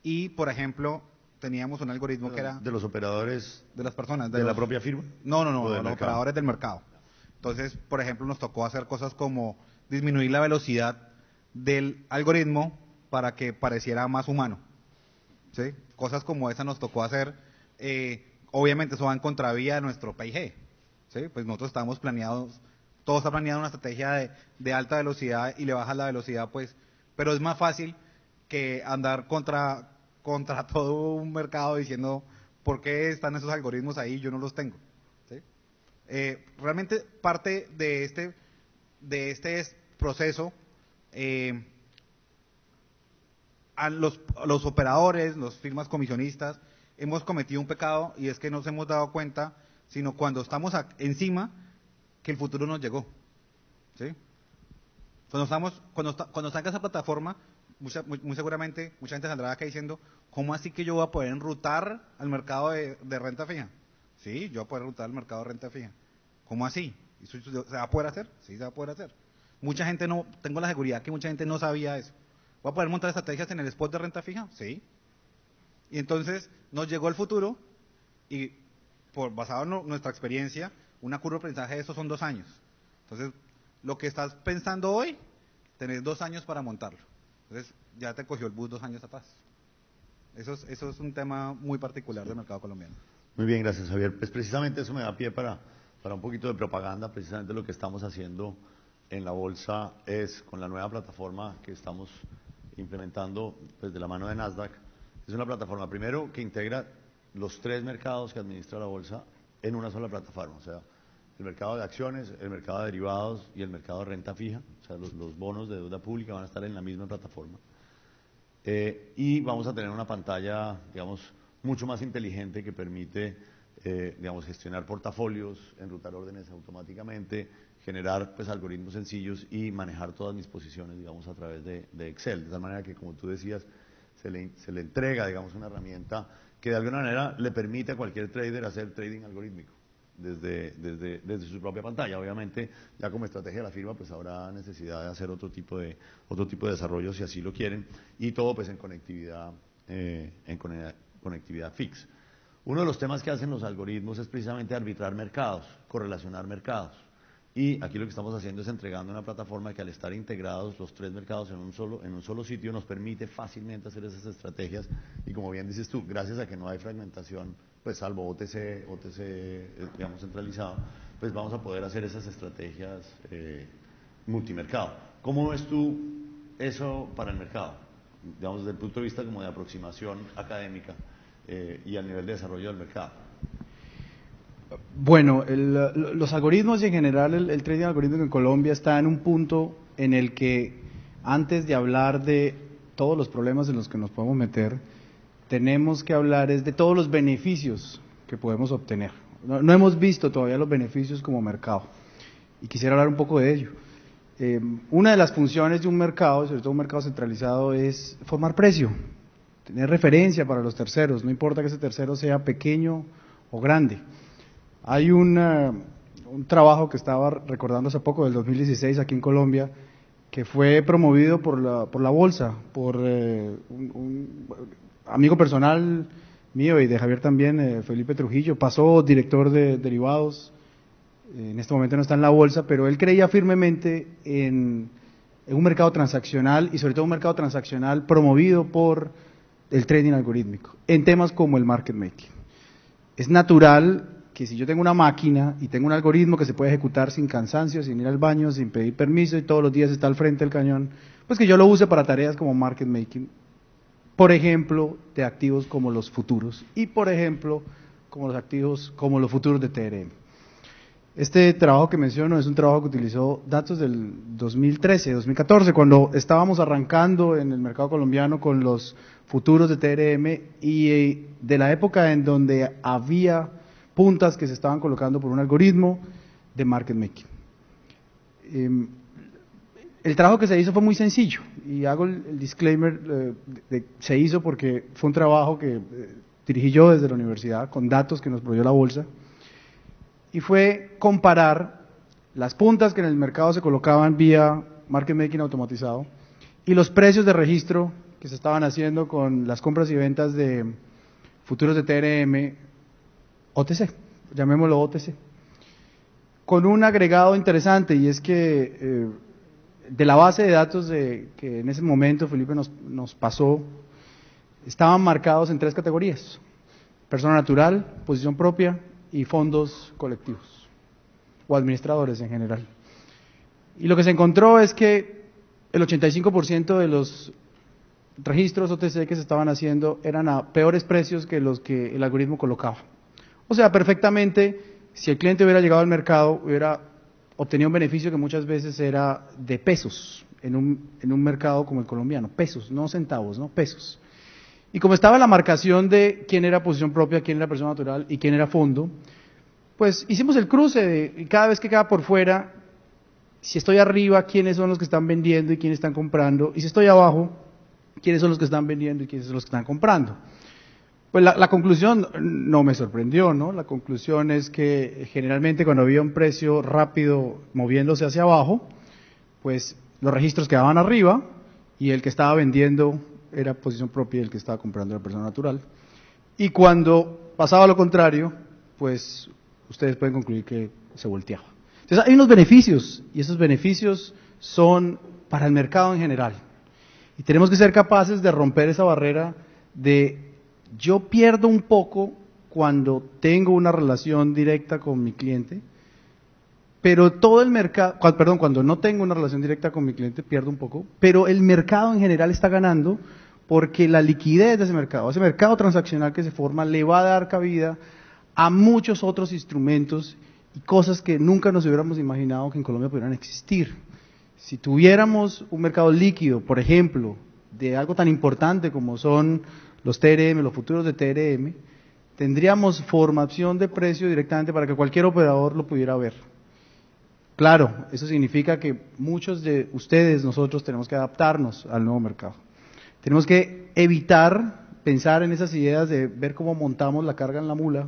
Y, por ejemplo, teníamos un algoritmo que era... ¿De los operadores? De las personas. ¿De la propia firma? No, los operadores del mercado. Entonces, por ejemplo, nos tocó hacer cosas como disminuir la velocidad del algoritmo para que pareciera más humano. ¿Sí? Cosas como esa nos tocó hacer. Obviamente eso va en contravía de nuestro PIG. ¿Sí? Pues nosotros estamos planeados, todo está planeado en una estrategia de alta velocidad y le bajas la velocidad, pues, pero es más fácil que andar contra todo un mercado diciendo por qué están esos algoritmos ahí y yo no los tengo. ¿Sí? Realmente parte de este proceso, a los operadores, las firmas comisionistas, hemos cometido un pecado y es que nos hemos dado cuenta, sino cuando estamos encima, que el futuro nos llegó. ¿Sí? Cuando salga esa plataforma, muy seguramente mucha gente saldrá acá diciendo, ¿cómo así que yo voy a poder enrutar al mercado de renta fija? Sí, yo voy a poder enrutar al mercado de renta fija. ¿Cómo así? ¿Se va a poder hacer? Sí, se va a poder hacer. Mucha gente tengo la seguridad que mucha gente no sabía eso. ¿Voy a poder montar estrategias en el spot de renta fija? Sí. Y entonces nos llegó el futuro y basado en nuestra experiencia, una curva de aprendizaje de eso son 2 años. Entonces, lo que estás pensando hoy, tenés 2 años para montarlo. Entonces, ya te cogió el bus 2 años atrás. Eso es un tema muy particular del mercado colombiano. Muy bien, gracias, Javier. Pues precisamente eso me da pie para un poquito de propaganda. Precisamente lo que estamos haciendo en la bolsa es, con la nueva plataforma que estamos implementando pues, de la mano de Nasdaq, es una plataforma, primero, que integra los 3 mercados que administra la bolsa en una sola plataforma. O sea, el mercado de acciones, el mercado de derivados y el mercado de renta fija. O sea, los bonos de deuda pública van a estar en la misma plataforma. Y vamos a tener una pantalla, digamos, mucho más inteligente que permite, digamos, gestionar portafolios, enrutar órdenes automáticamente, generar pues algoritmos sencillos y manejar todas mis posiciones, digamos, a través de Excel. De tal manera que, como tú decías, se le entrega, digamos, una herramienta que de alguna manera le permite a cualquier trader hacer trading algorítmico desde su propia pantalla. Obviamente, ya como estrategia de la firma, pues habrá necesidad de hacer otro tipo de desarrollo si así lo quieren, y todo pues en conectividad fix. Uno de los temas que hacen los algoritmos es precisamente arbitrar mercados, correlacionar mercados. Y aquí lo que estamos haciendo es entregando una plataforma que, al estar integrados los 3 mercados en un solo sitio, nos permite fácilmente hacer esas estrategias. Y como bien dices tú, gracias a que no hay fragmentación, pues salvo OTC digamos, centralizado, pues vamos a poder hacer esas estrategias multimercado. ¿Cómo ves tú eso para el mercado? Digamos, desde el punto de vista como de aproximación académica y al nivel de desarrollo del mercado. Bueno, los algoritmos y en general el trading algorítmico en Colombia está en un punto en el que antes de hablar de todos los problemas en los que nos podemos meter, tenemos que hablar es de todos los beneficios que podemos obtener. No hemos visto todavía los beneficios como mercado y quisiera hablar un poco de ello. Una de las funciones de un mercado, sobre todo un mercado centralizado, es formar precio, tener referencia para los terceros, no importa que ese tercero sea pequeño o grande. Hay un trabajo que estaba recordando hace poco, del 2016 aquí en Colombia, que fue promovido por la bolsa, por un amigo personal mío y de Javier también, Felipe Trujillo, pasó director de derivados, en este momento no está en la bolsa, pero él creía firmemente en un mercado transaccional y sobre todo un mercado transaccional promovido por el trading algorítmico, en temas como el market making. Es natural que si yo tengo una máquina y tengo un algoritmo que se puede ejecutar sin cansancio, sin ir al baño, sin pedir permiso y todos los días está al frente del cañón, pues que yo lo use para tareas como market making, por ejemplo, de activos como los futuros y por ejemplo, como los activos como los futuros de TRM. Este trabajo que menciono es un trabajo que utilizó datos del 2013, 2014, cuando estábamos arrancando en el mercado colombiano con los futuros de TRM y de la época en donde había puntas que se estaban colocando por un algoritmo de market making. El trabajo que se hizo fue muy sencillo y hago el disclaimer, se hizo porque fue un trabajo que dirigí yo desde la universidad con datos que nos proveyó la bolsa y fue comparar las puntas que en el mercado se colocaban vía market making automatizado y los precios de registro que se estaban haciendo con las compras y ventas de futuros de TRM OTC, llamémoslo OTC, con un agregado interesante y es que de la base de datos que en ese momento Felipe nos pasó, estaban marcados en 3 categorías: persona natural, posición propia y fondos colectivos o administradores en general. Y lo que se encontró es que el 85% de los registros OTC que se estaban haciendo eran a peores precios que los que el algoritmo colocaba. O sea, perfectamente, si el cliente hubiera llegado al mercado, hubiera obtenido un beneficio que muchas veces era de pesos en un mercado como el colombiano, pesos, no centavos, no pesos. Y como estaba la marcación de quién era posición propia, quién era persona natural y quién era fondo, pues hicimos el cruce y cada vez que queda por fuera, si estoy arriba, quiénes son los que están vendiendo y quiénes están comprando, y si estoy abajo, quiénes son los que están vendiendo y quiénes son los que están comprando. Pues la conclusión no me sorprendió, ¿no? La conclusión es que generalmente cuando había un precio rápido moviéndose hacia abajo, pues los registros quedaban arriba y el que estaba vendiendo era posición propia y el que estaba comprando era persona natural. Y cuando pasaba lo contrario, pues ustedes pueden concluir que se volteaba. Entonces hay unos beneficios y esos beneficios son para el mercado en general. Y tenemos que ser capaces de romper esa barrera de yo pierdo un poco cuando tengo una relación directa con mi cliente, pero todo el mercado, cuando no tengo una relación directa con mi cliente pierdo un poco, pero el mercado en general está ganando porque la liquidez de ese mercado transaccional que se forma le va a dar cabida a muchos otros instrumentos y cosas que nunca nos hubiéramos imaginado que en Colombia pudieran existir. Si tuviéramos un mercado líquido, por ejemplo, de algo tan importante como son los TRM, los futuros de TRM, tendríamos formación de precio directamente para que cualquier operador lo pudiera ver. Claro, eso significa que muchos de ustedes, nosotros, tenemos que adaptarnos al nuevo mercado. Tenemos que evitar pensar en esas ideas de ver cómo montamos la carga en la mula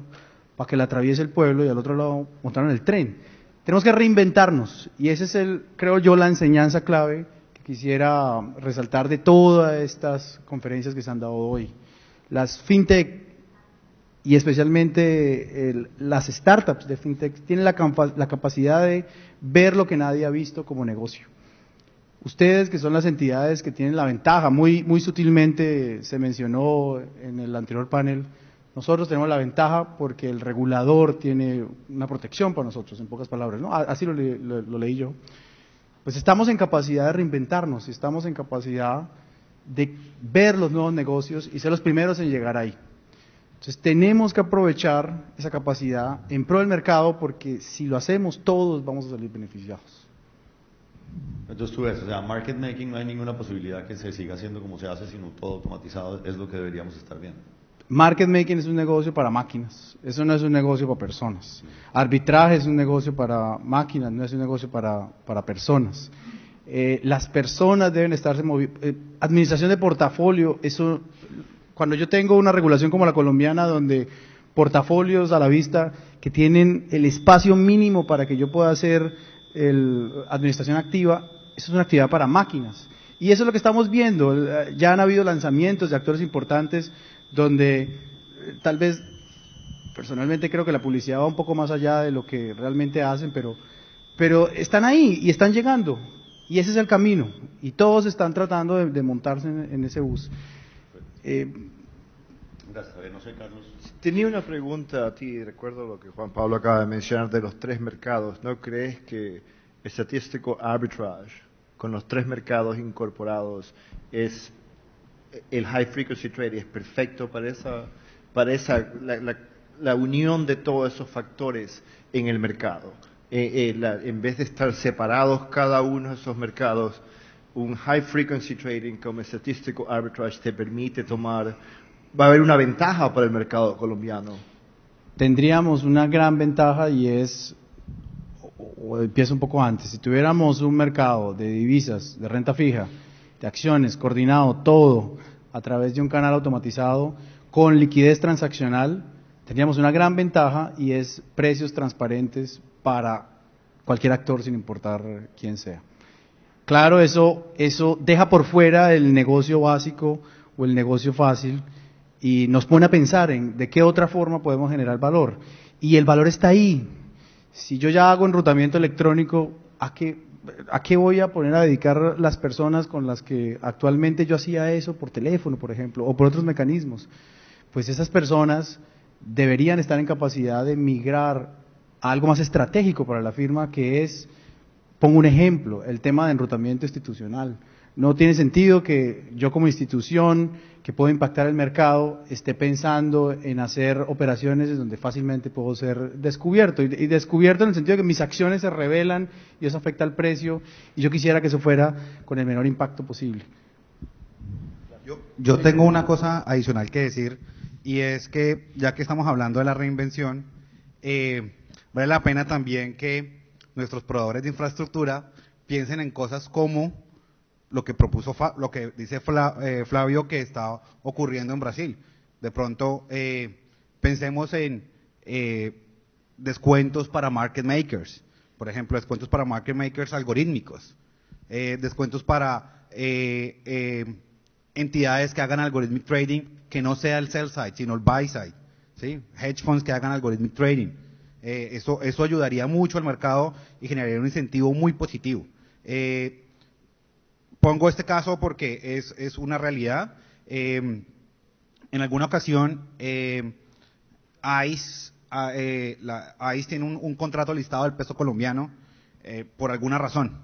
para que la atraviese el pueblo y al otro lado montaron el tren. Tenemos que reinventarnos y ese es creo yo, la enseñanza clave que quisiera resaltar de todas estas conferencias que se han dado hoy. Las fintech y especialmente las startups de fintech tienen la capacidad de ver lo que nadie ha visto como negocio. Ustedes, que son las entidades que tienen la ventaja, muy sutilmente se mencionó en el anterior panel, nosotros tenemos la ventaja porque el regulador tiene una protección para nosotros, en pocas palabras, ¿no? Así lo leí yo. Pues estamos en capacidad de reinventarnos, estamos en capacidad de ver los nuevos negocios y ser los primeros en llegar ahí. Entonces tenemos que aprovechar esa capacidad en pro del mercado, porque si lo hacemos todos vamos a salir beneficiados. Entonces tú ves, o sea, market making no hay ninguna posibilidad que se siga haciendo como se hace, sino todo automatizado es lo que deberíamos estar viendo. Market making es un negocio para máquinas, eso no es un negocio para personas. Arbitraje es un negocio para máquinas, no es un negocio para personas. Las personas deben estarse moviendo. Administración de portafolio, eso, cuando yo tengo una regulación como la colombiana, donde portafolios a la vista que tienen el espacio mínimo para que yo pueda hacer administración activa, eso es una actividad para máquinas. Y eso es lo que estamos viendo. Ya han habido lanzamientos de actores importantes donde tal vez, personalmente creo que la publicidad va un poco más allá de lo que realmente hacen, pero están ahí y están llegando. Y ese es el camino. Y todos están tratando de montarse en ese bus. Gracias, no sé, Carlos. Tenía una pregunta a ti, recuerdo lo que Juan Pablo acaba de mencionar de los 3 mercados. ¿No crees que Statistical Arbitrage, con los 3 mercados incorporados, es el High Frequency Trading, es perfecto para la unión de todos esos factores en el mercado? En vez de estar separados cada uno de esos mercados, un High Frequency Trading como Statistical Arbitrage te permite tomar. Va a haber una ventaja para el mercado colombiano. Tendríamos una gran ventaja, y o empiezo un poco antes, si tuviéramos un mercado de divisas, de renta fija, de acciones, coordinado todo a través de un canal automatizado con liquidez transaccional, tendríamos una gran ventaja, y es precios transparentes para cualquier actor sin importar quién sea. Claro, eso deja por fuera el negocio básico o el negocio fácil, y nos pone a pensar en de qué otra forma podemos generar valor. Y el valor está ahí. Si yo ya hago enrutamiento electrónico, ¿a qué voy a poner a dedicar las personas con las que actualmente yo hacía eso por teléfono, por ejemplo, o por otros mecanismos? Pues esas personas deberían estar en capacidad de migrar a algo más estratégico para la firma, que es, pongo un ejemplo, el tema de enrutamiento institucional. No tiene sentido que yo como institución que puedo impactar el mercado esté pensando en hacer operaciones en donde fácilmente puedo ser descubierto, y descubierto en el sentido de que mis acciones se revelan y eso afecta al precio, y yo quisiera que eso fuera con el menor impacto posible. Yo tengo una cosa adicional que decir, y es que ya que estamos hablando de la reinvención, vale la pena también que nuestros proveedores de infraestructura piensen en cosas como lo que dice Flavio que está ocurriendo en Brasil. De pronto pensemos en descuentos para market makers, por ejemplo, descuentos para market makers algorítmicos, descuentos para entidades que hagan algorithmic trading, que no sea el sell side, sino el buy side, ¿sí? Hedge funds que hagan algorithmic trading. Eso ayudaría mucho al mercado y generaría un incentivo muy positivo. Pongo este caso porque es una realidad. En alguna ocasión, ICE tiene un contrato listado del peso colombiano por alguna razón.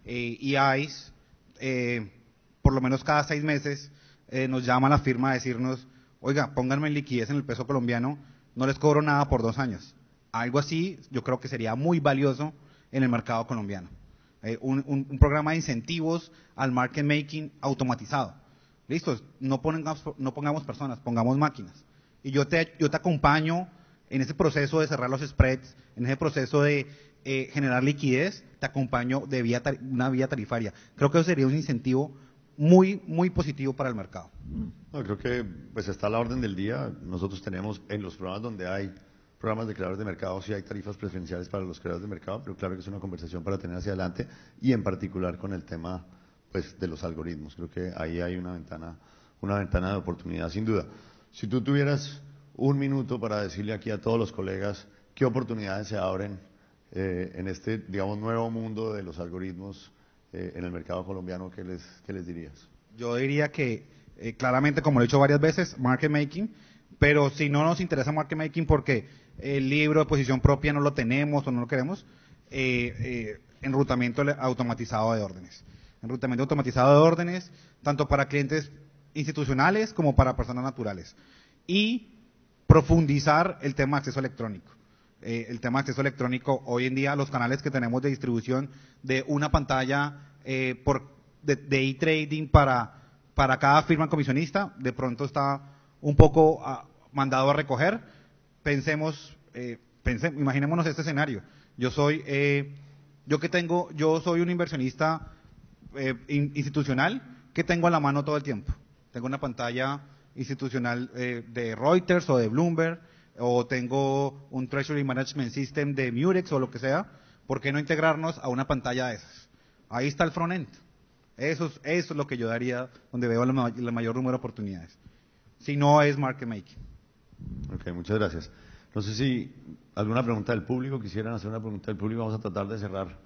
Y ICE, por lo menos cada 6 meses, nos llama a la firma a decirnos, oiga, pónganme en liquidez en el peso colombiano, no les cobro nada por 2 años. Algo así yo creo que sería muy valioso en el mercado colombiano. Un programa de incentivos al market making automatizado. Listo, no pongamos personas, pongamos máquinas. Y yo te acompaño en ese proceso de cerrar los spreads, en ese proceso de generar liquidez, te acompaño de una vía tarifaria. Creo que eso sería un incentivo muy, muy positivo para el mercado. No, creo que pues está a la orden del día. Nosotros tenemos en los programas donde hay programas de creadores de mercado, sí hay tarifas preferenciales para los creadores de mercado, pero claro que es una conversación para tener hacia adelante, y en particular con el tema pues de los algoritmos. Creo que ahí hay una ventana de oportunidad, sin duda. Si tú tuvieras un minuto para decirle aquí a todos los colegas qué oportunidades se abren en este, digamos, nuevo mundo de los algoritmos en el mercado colombiano, ¿qué les dirías? Yo diría que claramente, como lo he dicho varias veces, market making, pero si no nos interesa market making porque el libro de posición propia no lo tenemos o no lo queremos, enrutamiento automatizado de órdenes. Enrutamiento automatizado de órdenes, tanto para clientes institucionales como para personas naturales. Y profundizar el tema de acceso electrónico. El tema de acceso electrónico, hoy en día los canales que tenemos de distribución de una pantalla de e-trading para cada firma comisionista, de pronto está un poco mandado a recoger. Imaginémonos este escenario. Yo soy un inversionista institucional que tengo a la mano todo el tiempo. Tengo una pantalla institucional de Reuters o de Bloomberg, o tengo un Treasury Management System de Murex o lo que sea. ¿Por qué no integrarnos a una pantalla de esas? Ahí está el front-end. Eso es lo que yo daría, donde veo el mayor número de oportunidades. Si no es market making. Ok, muchas gracias. No sé si alguna pregunta del público, quisieran hacer una pregunta del público. Vamos a tratar de cerrar,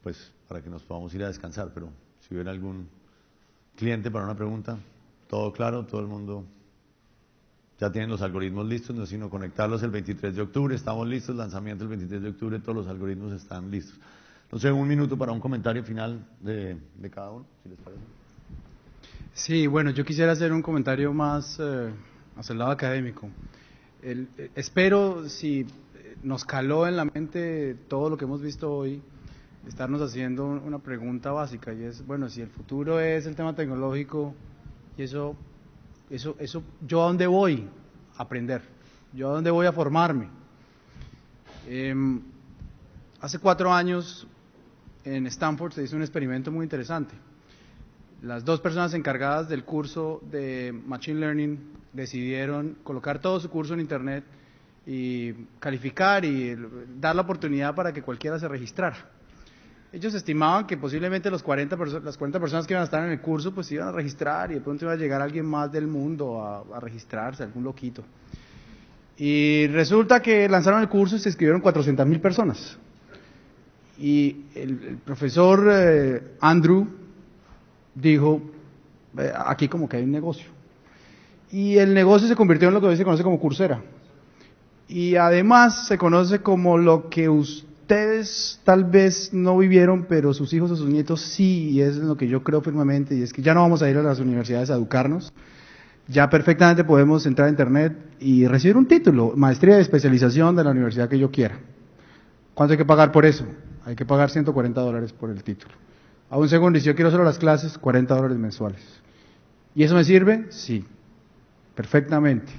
pues para que nos podamos ir a descansar, pero si hubiera algún cliente para una pregunta, todo claro, todo el mundo ya tienen los algoritmos listos, no es sino conectarlos el 23 de octubre, estamos listos, lanzamiento el 23 de octubre, todos los algoritmos están listos. No sé, un minuto para un comentario final de cada uno, si les parece. Sí, bueno, yo quisiera hacer un comentario más hacia el lado académico. Espero, si nos caló en la mente todo lo que hemos visto hoy, estarnos haciendo una pregunta básica, y es, bueno, si el futuro es el tema tecnológico, y eso ¿yo a dónde voy a aprender? ¿Yo a dónde voy a formarme? Hace 4 años en Stanford se hizo un experimento muy interesante. Las 2 personas encargadas del curso de Machine Learning decidieron colocar todo su curso en Internet y calificar y dar la oportunidad para que cualquiera se registrara. Ellos estimaban que posiblemente las 40 personas que iban a estar en el curso pues iban a registrar, y de pronto iba a llegar alguien más del mundo a registrarse, algún loquito. Y resulta que lanzaron el curso y se inscribieron 400.000 personas. Y el profesor Andrew dijo, aquí como que hay un negocio. Y el negocio se convirtió en lo que hoy se conoce como Coursera. Y además se conoce como lo que ustedes tal vez no vivieron, pero sus hijos o sus nietos sí, y es lo que yo creo firmemente, y es que ya no vamos a ir a las universidades a educarnos, ya perfectamente podemos entrar a internet y recibir un título, maestría de especialización de la universidad que yo quiera. ¿Cuánto hay que pagar por eso? Hay que pagar $140 por el título. A un segundo, y si yo quiero solo las clases, $40 mensuales. ¿Y eso me sirve? Sí, perfectamente.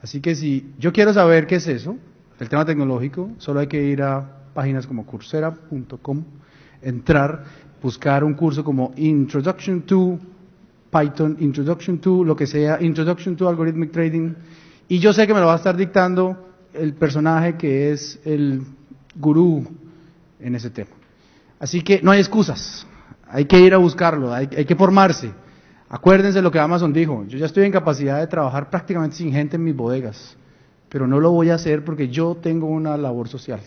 Así que si yo quiero saber qué es eso, el tema tecnológico, solo hay que ir a páginas como coursera.com, entrar, buscar un curso como Introduction to Python, Introduction to lo que sea, Introduction to Algorithmic Trading, y yo sé que me lo va a estar dictando el personaje que es el gurú en ese tema. Así que no hay excusas, hay que ir a buscarlo, hay que formarse. Acuérdense lo que Amazon dijo, yo ya estoy en capacidad de trabajar prácticamente sin gente en mis bodegas, pero no lo voy a hacer porque yo tengo una labor social.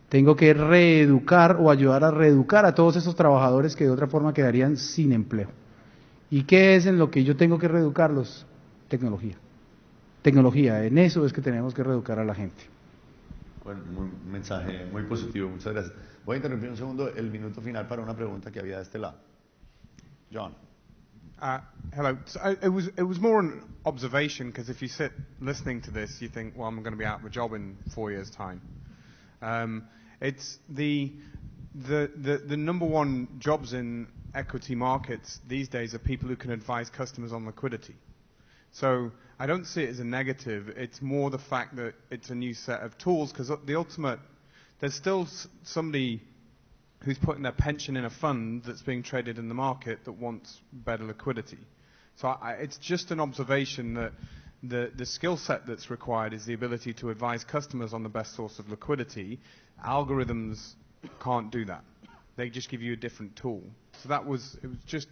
Tengo que reeducar o ayudar a reeducar a todos esos trabajadores que de otra forma quedarían sin empleo. ¿Y qué es en lo que yo tengo que reeducarlos? Tecnología. Tecnología, en eso es que tenemos que reeducar a la gente. Bueno, un mensaje muy positivo, muchas gracias. Voy a interrumpir un segundo, el minuto final para una pregunta que había de este lado. John. Hello. So it was more an observation, because if you sit listening to this, you think, well, I'm going to be out of a job in 4 years' time. It's the number one jobs in equity markets these days are people who can advise customers on liquidity. So I don't see it as a negative. It's more the fact that it's a new set of tools, because the ultimate, there's still somebody who's putting their pension in a fund that's being traded in the market that wants better liquidity. So it's just an observation that the skill set that's required is the ability to advise customers on the best source of liquidity. Algorithms can't do that. They just give you a different tool. So it was just,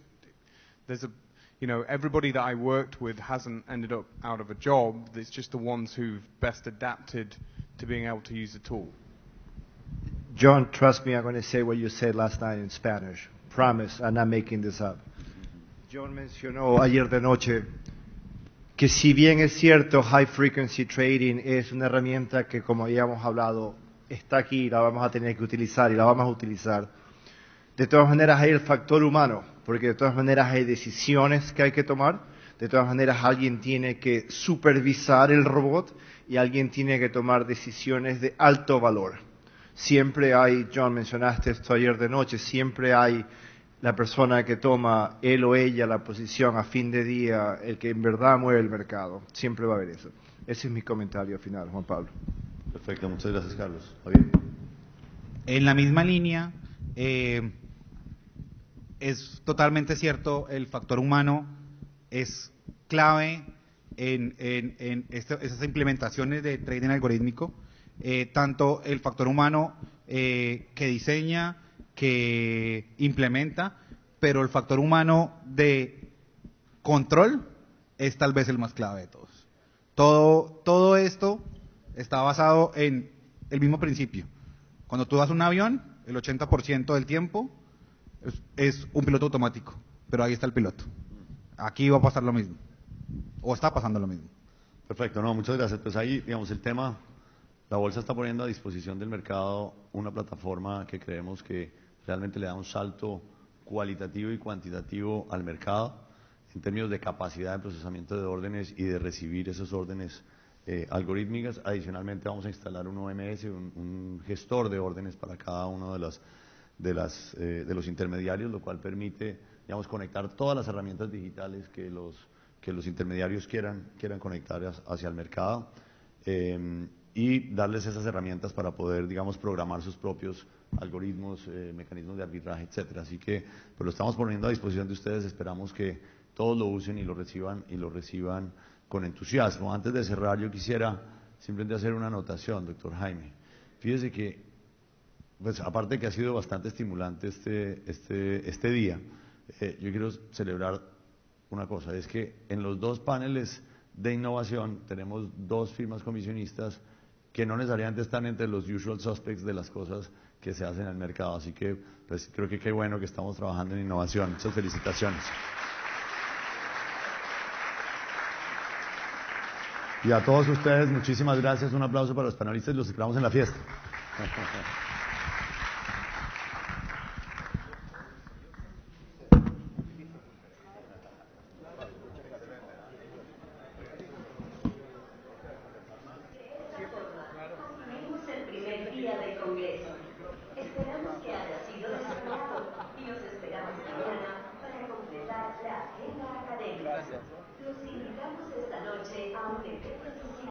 everybody that I worked with hasn't ended up out of a job. It's just the ones who've best adapted to being able to use the tool. John, trust me, I'm going to say what you said last night in Spanish. Promise, I'm not making this up. John mencionó ayer de noche que si bien es cierto, high frequency trading es una herramienta que, como habíamos hablado, está aquí, la vamos a tener que utilizar y la vamos a utilizar. De todas maneras hay el factor humano, porque de todas maneras hay decisiones que hay que tomar, De todas maneras, alguien tiene que supervisar el robot y alguien tiene que tomar decisiones de alto valor. Siempre hay, John, mencionaste esto ayer de noche, siempre hay la persona que toma él o ella la posición a fin de día, el que en verdad mueve el mercado. Siempre va a haber eso. Ese es mi comentario final, Juan Pablo. Perfecto, muchas gracias, Carlos. Javier. En la misma línea, es totalmente cierto, el factor humano es clave en esas implementaciones de trading algorítmico, tanto el factor humano que diseña, que implementa, pero el factor humano de control es tal vez el más clave de todos. Todo esto está basado en el mismo principio. Cuando tú das un avión, el 80% del tiempo es un piloto automático, pero ahí está el piloto. Aquí va a pasar lo mismo, o está pasando lo mismo. Perfecto, no, muchas gracias. Pues ahí, digamos, el tema, la bolsa está poniendo a disposición del mercado una plataforma que creemos que realmente le da un salto cualitativo y cuantitativo al mercado en términos de capacidad de procesamiento de órdenes y de recibir esas órdenes algorítmicas. Adicionalmente vamos a instalar un OMS, un gestor de órdenes para cada uno de los intermediarios, lo cual permite, digamos, conectar todas las herramientas digitales que los intermediarios quieran conectar hacia el mercado y darles esas herramientas para poder, digamos, programar sus propios algoritmos, mecanismos de arbitraje, etcétera. Así que pues lo estamos poniendo a disposición de ustedes. Esperamos que todos lo usen y lo reciban con entusiasmo. Antes de cerrar, yo quisiera simplemente hacer una anotación, doctor Jaime. Fíjese que, pues, aparte de que ha sido bastante estimulante este día, yo quiero celebrar una cosa, es que en los dos paneles de innovación tenemos dos firmas comisionistas que no necesariamente están entre los usual suspects de las cosas que se hacen en el mercado. Así que, pues, creo que qué bueno que estamos trabajando en innovación. Muchas felicitaciones. Y a todos ustedes, muchísimas gracias. Un aplauso para los panelistas y los esperamos en la fiesta. Concluimos el primer día del Congreso. Esperamos que haya sido de su agrado y los esperamos mañana para completar la agenda académica. Los invitamos esta noche a un evento social.